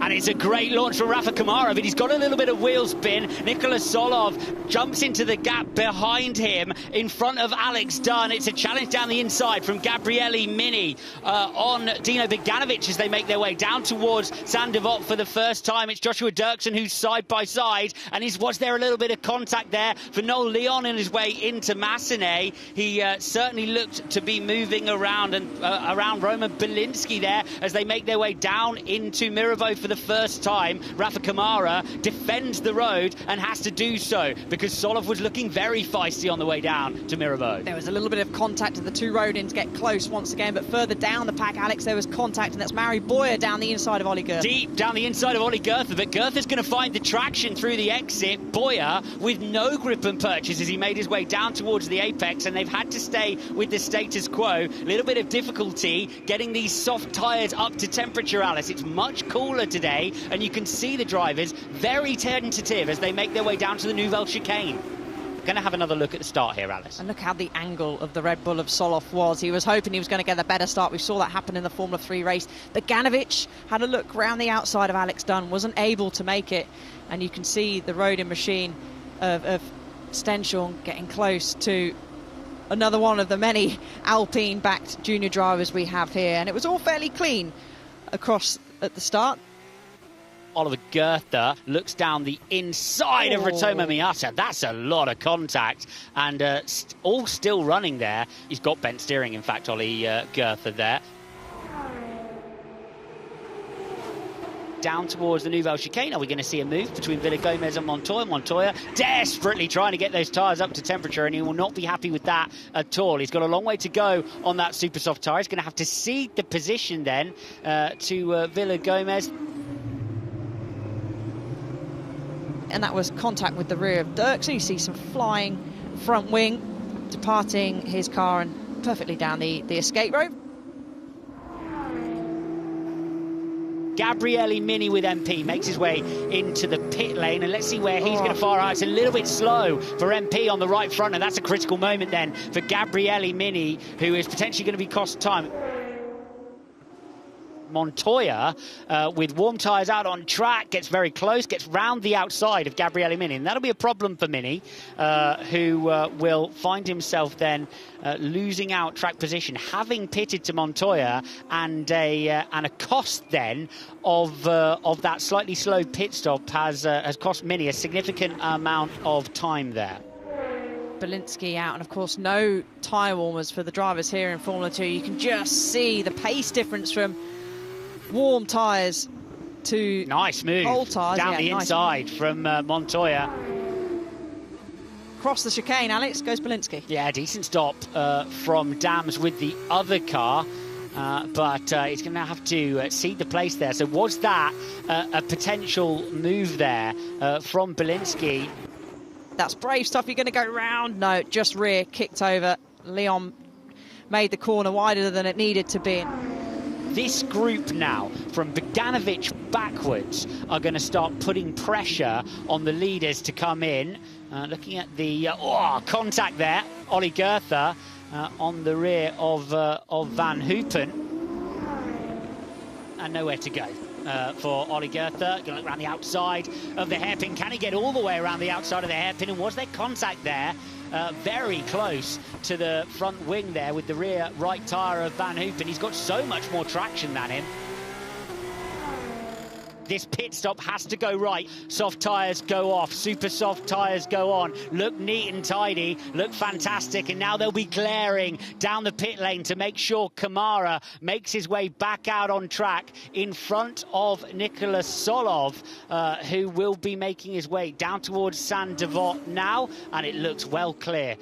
And it's a great launch from Rafa Câmara, but he's got a little bit of wheel spin. Nikola Tsolov jumps into the gap behind him in front of Alex Dunn. It's a challenge down the inside from Gabriele Mini on Dino Beganovic as they make their way down towards Saint-Devote for the first time. It's Joshua Dirksen who's side by side, and was there a little bit of contact there for Noel Leon in his way into Massenet? He certainly looked to be moving around and around Roman Belinsky there as they make their way down into Mirabeau for the first time. Rafa Câmara defends the road and has to do so because Tsolov was looking very feisty on the way down to Mirabeau. There was a little bit of contact as the two rode in to get close once again, but further down the pack, Alex, there was contact, and that's Mari Boyer down the inside of Ollie Goethe. Deep down the inside of Ollie Goethe, but Goethe's going to find the traction through the exit. Boyer with no grip and purchase as he made his way down towards the apex, and they've had to stay with the status quo. A little bit of difficulty getting these soft tyres up to temperature, Alice. It's much cooler today, and you can see the drivers very tentative as they make their way down to the Nouvelle Chicane. Going to have another look at the start here, Alice. And look how the angle of the Red Bull of Tsolov was. He was hoping he was going to get a better start. We saw that happen in the Formula 3 race. Beganovic had a look round the outside of Alex Dunn, wasn't able to make it. And you can see the roding machine of Stenshorn getting close to another one of the many Alpine-backed junior drivers we have here. And it was all fairly clean across at the start. Oliver Goethe looks down the inside of Ritomo Miata. That's a lot of contact, and all still running there. He's got bent steering, in fact, Ollie Goethe there. Down towards the Nouvelle Chicane. Are we going to see a move between Villagomez and Montoya? Montoya desperately trying to get those tyres up to temperature, and he will not be happy with that at all. He's got a long way to go on that super soft tyre. He's going to have to cede the position then to Villagomez. And that was contact with the rear of Dirksen. You see some flying front wing departing his car and perfectly down the escape rope. Gabriele Mini with MP makes his way into the pit lane, and let's see where he's going to fire out. It's a little bit slow for MP on the right front, and that's a critical moment then for Gabriele Mini, who is potentially going to be cost time. Montoya, with warm tyres out on track, gets very close, gets round the outside of Gabriele Mini, and that'll be a problem for Mini, who will find himself then losing out track position, having pitted to Montoya, and a cost then of that slightly slow pit stop has cost Mini a significant amount of time there. Belinsky out, and of course no tyre warmers for the drivers here in Formula 2. You can just see the pace difference from warm tyres to nice move cold tyres. Down the inside from Montoya. Across the chicane, Alex, goes Belinsky. Yeah, decent stop from Dams with the other car, but he's going to have to cede the place there. So was that a potential move there from Belinsky? That's brave stuff. You're going to go round. No, just rear, kicked over. Leon made the corner wider than it needed to be. This group now, from Beganovic backwards, are going to start putting pressure on the leaders to come in. Looking at the contact there, Ollie Goethe on the rear of Van Hoopen. And nowhere to go for Ollie Goethe. Going to look around the outside of the hairpin. Can he get all the way around the outside of the hairpin? And was there contact there? Very close to the front wing there with the rear right tyre of Van Hoopen. He's got so much more traction than him. This pit stop has to go right. Soft tyres go off, super soft tyres go on. Look neat and tidy, look fantastic, and now they'll be glaring down the pit lane to make sure Câmara makes his way back out on track in front of Nikola Tsolov, who will be making his way down towards Saint-Devote now, and it looks well clear,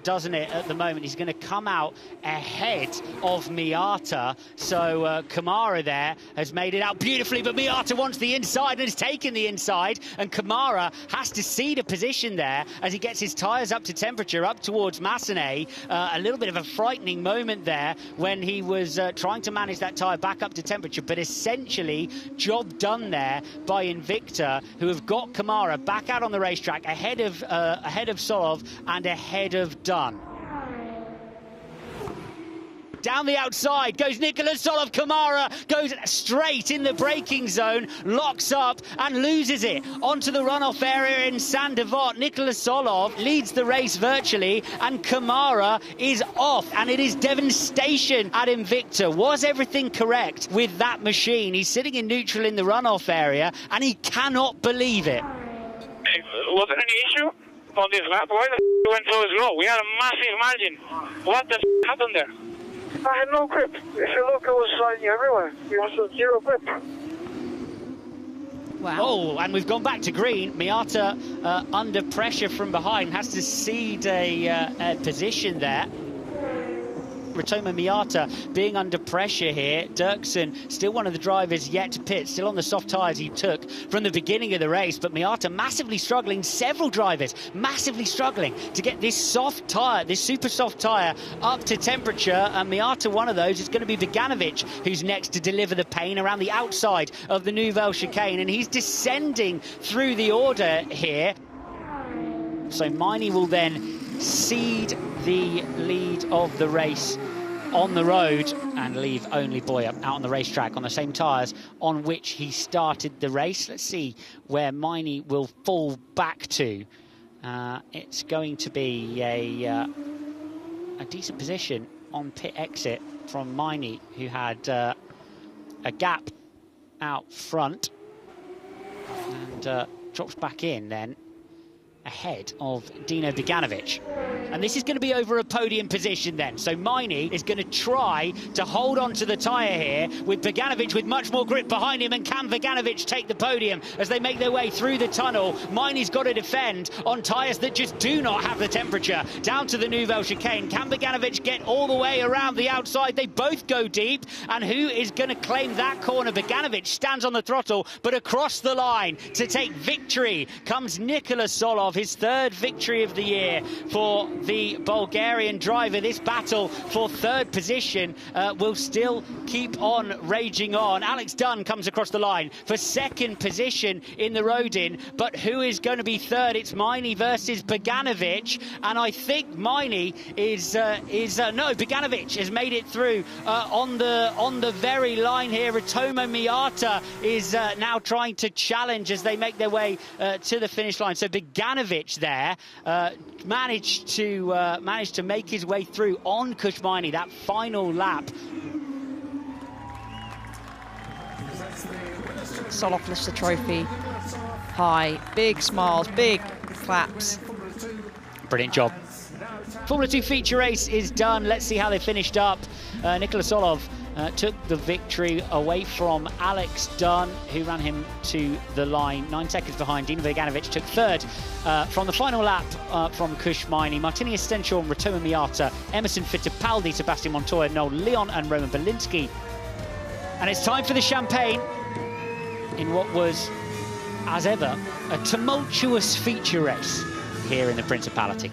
doesn't it, at the moment. He's going to come out ahead of Miata, so Câmara there has made it out beautifully, but Miata wants the inside and has taken the inside, and Câmara has to cede a position there as he gets his tyres up to temperature up towards Massenet. A little bit of a frightening moment there when he was trying to manage that tyre back up to temperature, but essentially job done there by Invicta, who have got Câmara back out on the racetrack ahead of Tsolov and ahead of Dunn. Down the outside goes Nikola Tsolov. Câmara goes straight in the braking zone, locks up and loses it onto the runoff area in Saint-Devote. Nikola Tsolov leads the race virtually, and Câmara is off, and it is devastation at Invicta. Was everything correct with that machine? He's sitting in neutral in the runoff area, and he cannot believe it. Was there any issue on this lap? Why the went so slow? We had a massive margin. What the happened there? I had no grip. If you look, it was sliding everywhere. You had zero grip. Wow. Oh, and we've gone back to green. Miata under pressure from behind, has to cede a position there. Ritomo Miata being under pressure here. Dirksen, still one of the drivers yet to pit, still on the soft tyres he took from the beginning of the race, but Miata massively struggling, several drivers massively struggling to get this soft tyre, this super soft tyre up to temperature, and Miata, one of those, is going to be Beganovic, who's next to deliver the pain around the outside of the Nouvelle Chicane, and he's descending through the order here. So Maini will then cede the lead of the race on the road and leave only Boyer out on the racetrack on the same tyres on which he started the race. Let's see where Maini will fall back to. It's going to be a decent position on pit exit from Maini, who had a gap out front, and drops back in then ahead of Dino Beganovic. And this is going to be over a podium position then. So Maini is going to try to hold on to the tyre here, with Beganovic with much more grip behind him. And can Beganovic take the podium as they make their way through the tunnel? Maini's got to defend on tyres that just do not have the temperature down to the Nouvelle Chicane. Can Beganovic get all the way around the outside? They both go deep. And who is going to claim that corner? Beganovic stands on the throttle, but across the line to take victory comes Nikola Tsolov, his third victory of the year for the Bulgarian driver. This battle for third position will still keep on raging on. Alex Dunn comes across the line for second position in the Rodin, but who is going to be third? It's Maini versus Beganovic, and I think Maini Beganovic has made it through on the very line here. Ritomo Miata is now trying to challenge as they make their way to the finish line. So Beganovic there managed to make his way through on Maini that final lap. Tsolov lifts the trophy high, big smiles, big claps. Brilliant job. Formula 2 feature race is done. Let's see how they finished up. Nikola Tsolov took the victory away from Alex Dunn, who ran him to the line 9 seconds behind. Dino Beganovic took third from the final lap from Maini. Martini Estenchor, Ritomo Miata, Emerson Fittipaldi, Sebastian Montoya, Noel Leon and Roman Belinsky. And it's time for the champagne in what was, as ever, a tumultuous feature race here in the Principality.